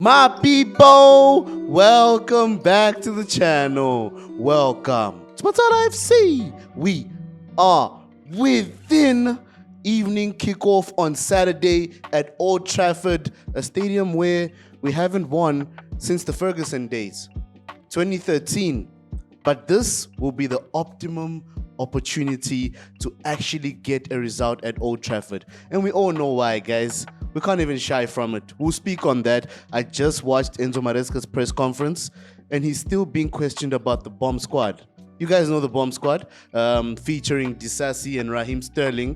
My people, welcome back to the channel. Welcome to Matata FC. We are within evening kickoff on Saturday at Old Trafford, a stadium where we haven't won since the Ferguson days, 2013. But this will be the optimum opportunity to actually get a result at Old Trafford. And we all know why, guys. We can't even shy from it. We'll speak on that. I just watched Enzo Maresca's press conference, and he's still being questioned about the bomb squad. You guys know the bomb squad, featuring Disasi and Raheem Sterling,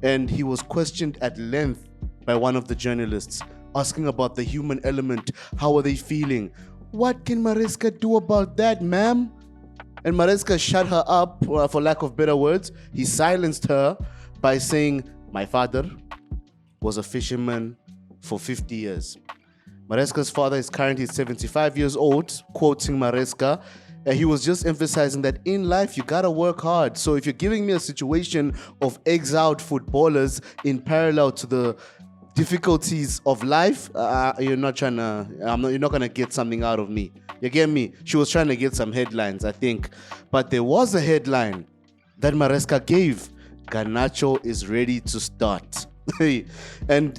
and he was questioned at length by one of the journalists, asking about the human element. How are they feeling? What can Maresca do about that, ma'am? And Maresca shut her up, for lack of better words. He silenced her by saying, "My father was a fisherman for 50 years. Maresca's father is currently 75 years old," quoting Maresca. He was just emphasizing that in life, you gotta work hard. So if you're giving me a situation of exiled footballers in parallel to the difficulties of life, you're not gonna get something out of me. You get me? She was trying to get some headlines, I think. But there was a headline that Maresca gave. Garnacho is ready to start. And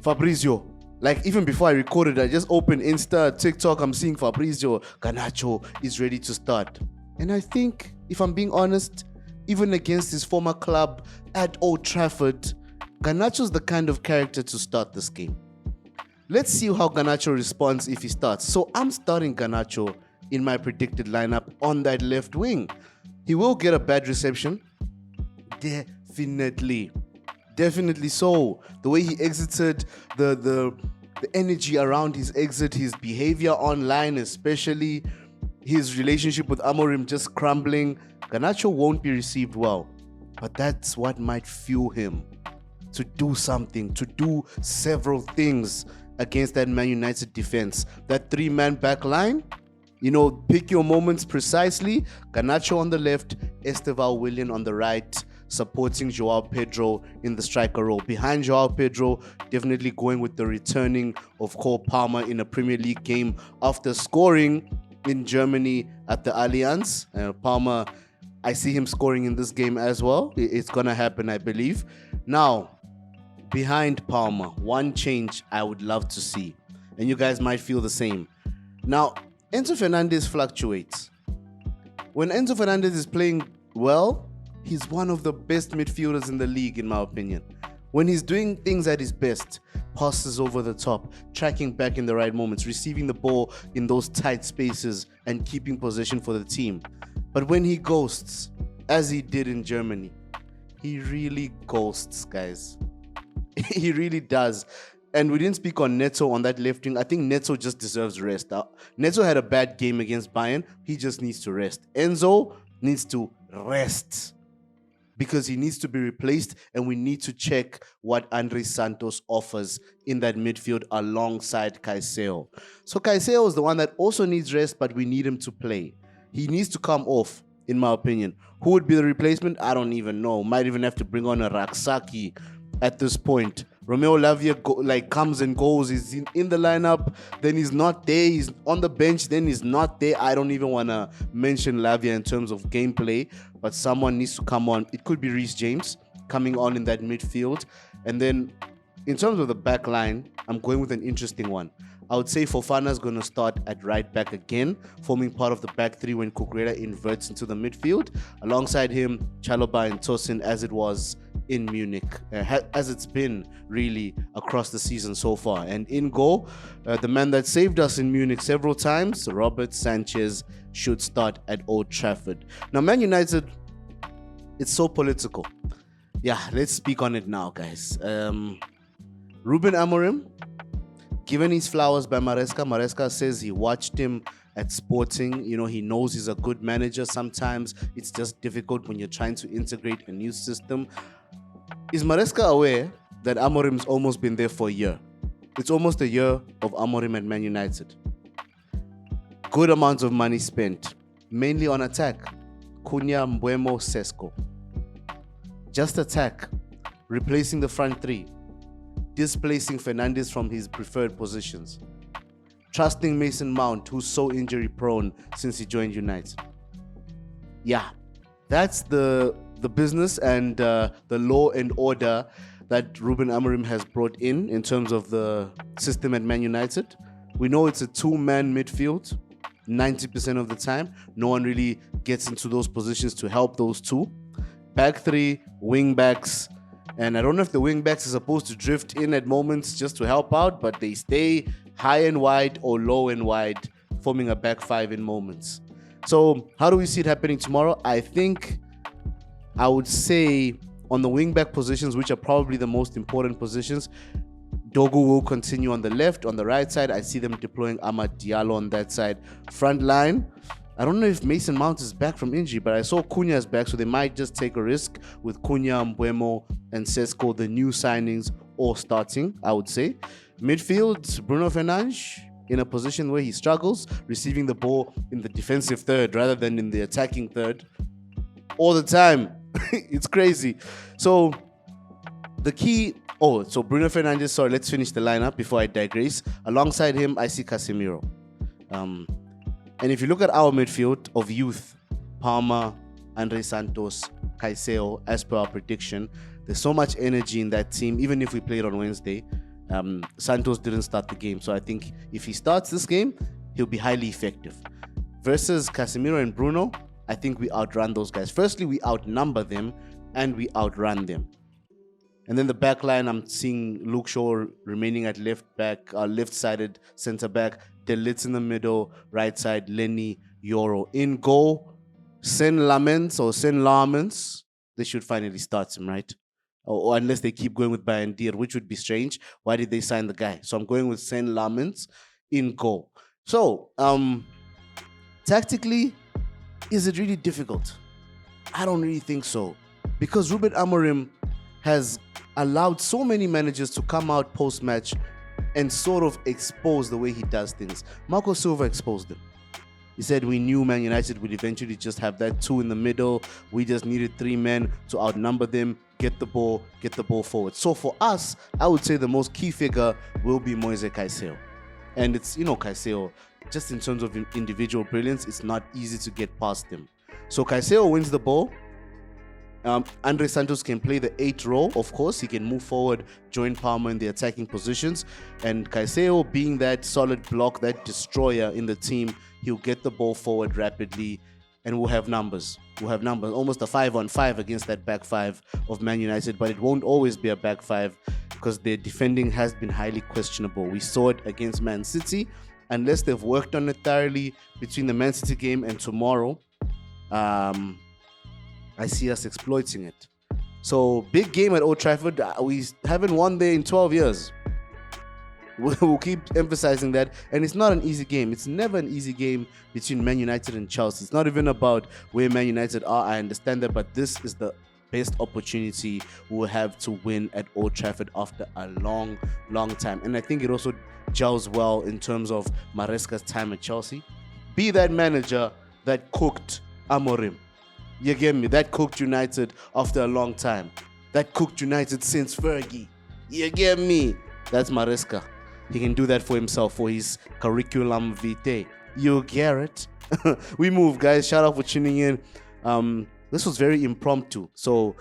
Fabrizio, like even before I recorded, I just opened Insta, TikTok, I'm seeing Fabrizio, Garnacho is ready to start. And I think, if I'm being honest, even against his former club at Old Trafford, Garnacho's the kind of character to start this game. Let's see how Garnacho responds if he starts. So I'm starting Garnacho in my predicted lineup on that left wing. He will get a bad reception. Definitely so. The way he exited, the energy around his exit, his behavior online, especially his relationship with Amorim just crumbling, Garnacho won't be received well. But that's what might fuel him to do something, to do several things against that Man United defense. That three-man back line, pick your moments precisely. Garnacho on the left, Esteval Willian on the right, supporting Joao Pedro in the striker role. Behind Joao Pedro, definitely going with the returning of Cole Palmer in a Premier League game after scoring in Germany at the Allianz. Palmer, I see him scoring in this game as well. It's going to happen, I believe. Now, behind Palmer, one change I would love to see, and you guys might feel the same. Now, Enzo Fernandez fluctuates. When Enzo Fernandez is playing well, he's one of the best midfielders in the league, in my opinion. When he's doing things at his best, passes over the top, tracking back in the right moments, receiving the ball in those tight spaces, and keeping possession for the team. But when he ghosts, as he did in Germany, he really ghosts, guys. He really does. And we didn't speak on Neto on that left wing. I think Neto just deserves rest. Neto had a bad game against Bayern. He just needs to rest. Enzo needs to rest because he needs to be replaced, and we need to check what Andre Santos offers in that midfield alongside Caicedo. So Caicedo is the one that also needs rest, but we need him to play. He needs to come off, in my opinion. Who would be the replacement? I don't even know. Might even have to bring on a Raksaki at this point. Romeo Lavia comes and goes. He's in the lineup, then he's not there. He's on the bench, then he's not there. I don't even want to mention Lavia in terms of gameplay, but someone needs to come on. It could be Reece James coming on in that midfield. And then in terms of the back line, I'm going with an interesting one. I would say Fofana's going to start at right back again, forming part of the back three when Cucurella inverts into the midfield. Alongside him, Chalobah and Tosin, as it was in Munich, as it's been really across the season so far. And in goal, the man that saved us in Munich several times, Robert Sanchez, should start at Old Trafford. Now, Man United, it's so political. Yeah, let's speak on it now, guys. Ruben Amorim, given his flowers by Maresca. Maresca says he watched him at Sporting. He knows he's a good manager. Sometimes it's just difficult when you're trying to integrate a new system. Is Maresca aware that Amorim's almost been there for a year? It's almost a year of Amorim at Man United. Good amounts of money spent, mainly on attack. Cunha, Mbuemo, Sesko. Just attack, replacing the front three. displacing Fernandes from his preferred positions, trusting Mason Mount, who's so injury prone since he joined United. Yeah, that's the business and the law and order that Ruben Amorim has brought in terms of the system at Man United. We know it's a two-man midfield 90% of the time. No one really gets into those positions to help those two. Back three, wing backs. And I don't know if the wing backs are supposed to drift in at moments just to help out, but they stay high and wide or low and wide, forming a back five in moments. So how do we see it happening tomorrow? I would say on the wing back positions, which are probably the most important positions, Dogu will continue on the left. On the right side, I see them deploying Amad Diallo on that side. Front line, I don't know if Mason Mount is back from injury, but I saw Cunha is back, so they might just take a risk with Cunha, Mbeumo, and Sesko, the new signings, all starting, I would say. Midfield, Bruno Fernandes in a position where he struggles, receiving the ball in the defensive third rather than in the attacking third all the time. It's crazy. So the key... so Bruno Fernandes, sorry, let's finish the lineup before I digress. Alongside him, I see Casemiro. And if you look at our midfield of youth, Palmer, Andre Santos, Caicedo, as per our prediction, there's so much energy in that team, even if we played on Wednesday. Santos didn't start the game, so I think if he starts this game, he'll be highly effective. Versus Casemiro and Bruno, I think we outrun those guys. Firstly, we outnumber them, and we outrun them. And then the back line, I'm seeing Luke Shaw remaining at left back, left-sided centre back, De Ligt in the middle, right side, Lenny, Yoro. In goal, Sen Lamens, they should finally start him, right? Or unless they keep going with Bayandir, which would be strange. Why did they sign the guy? So I'm going with Sen Lamens in goal. So, tactically, is it really difficult? I don't really think so. Because Ruben Amorim has allowed so many managers to come out post-match and sort of expose the way he does things. Marco Silva exposed him. He said we knew Man United would eventually just have that two in the middle. We just needed three men to outnumber them, get the ball forward. So for us, I would say the most key figure will be Moise Caicedo. And it's, Caicedo, just in terms of individual brilliance, it's not easy to get past him. So Caicedo wins the ball. Andre Santos can play the 8 role, of course. He can move forward, join Palmer in the attacking positions. And Caicedo, being that solid block, that destroyer in the team, he'll get the ball forward rapidly and we'll have numbers. Almost a 5-on-5 against that back five of Man United. But it won't always be a back five because their defending has been highly questionable. We saw it against Man City. Unless they've worked on it thoroughly between the Man City game and tomorrow, I see us exploiting it. So, big game at Old Trafford. We haven't won there in 12 years. We'll keep emphasizing that. And it's not an easy game. It's never an easy game between Man United and Chelsea. It's not even about where Man United are. I understand that. But this is the best opportunity we'll have to win at Old Trafford after a long, long time. And I think it also gels well in terms of Maresca's time at Chelsea. Be that manager that cooked Amorim. You get me? That cooked United after a long time. That cooked United since Fergie. You get me? That's Maresca. He can do that for himself, for his curriculum vitae. You get it? We move, guys. Shout out for tuning in. This was very impromptu. So,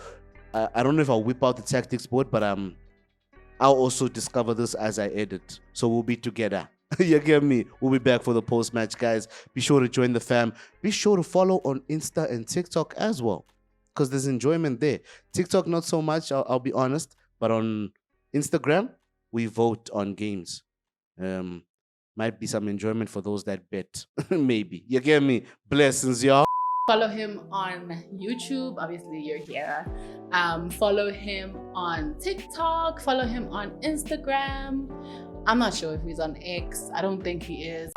I don't know if I'll whip out the tactics board, but I'll also discover this as I edit. So, we'll be together. You get me? We'll be back for the post-match, guys. Be sure to join the fam. Be sure to follow on Insta and TikTok as well, because there's enjoyment there. TikTok, not so much, I'll be honest. But on Instagram, we vote on games. Might be some enjoyment for those that bet. Maybe. You get me? Blessings, y'all. Follow him on YouTube. Obviously, you're here. Follow him on TikTok. Follow him on Instagram. I'm not sure if he's on X. I don't think he is.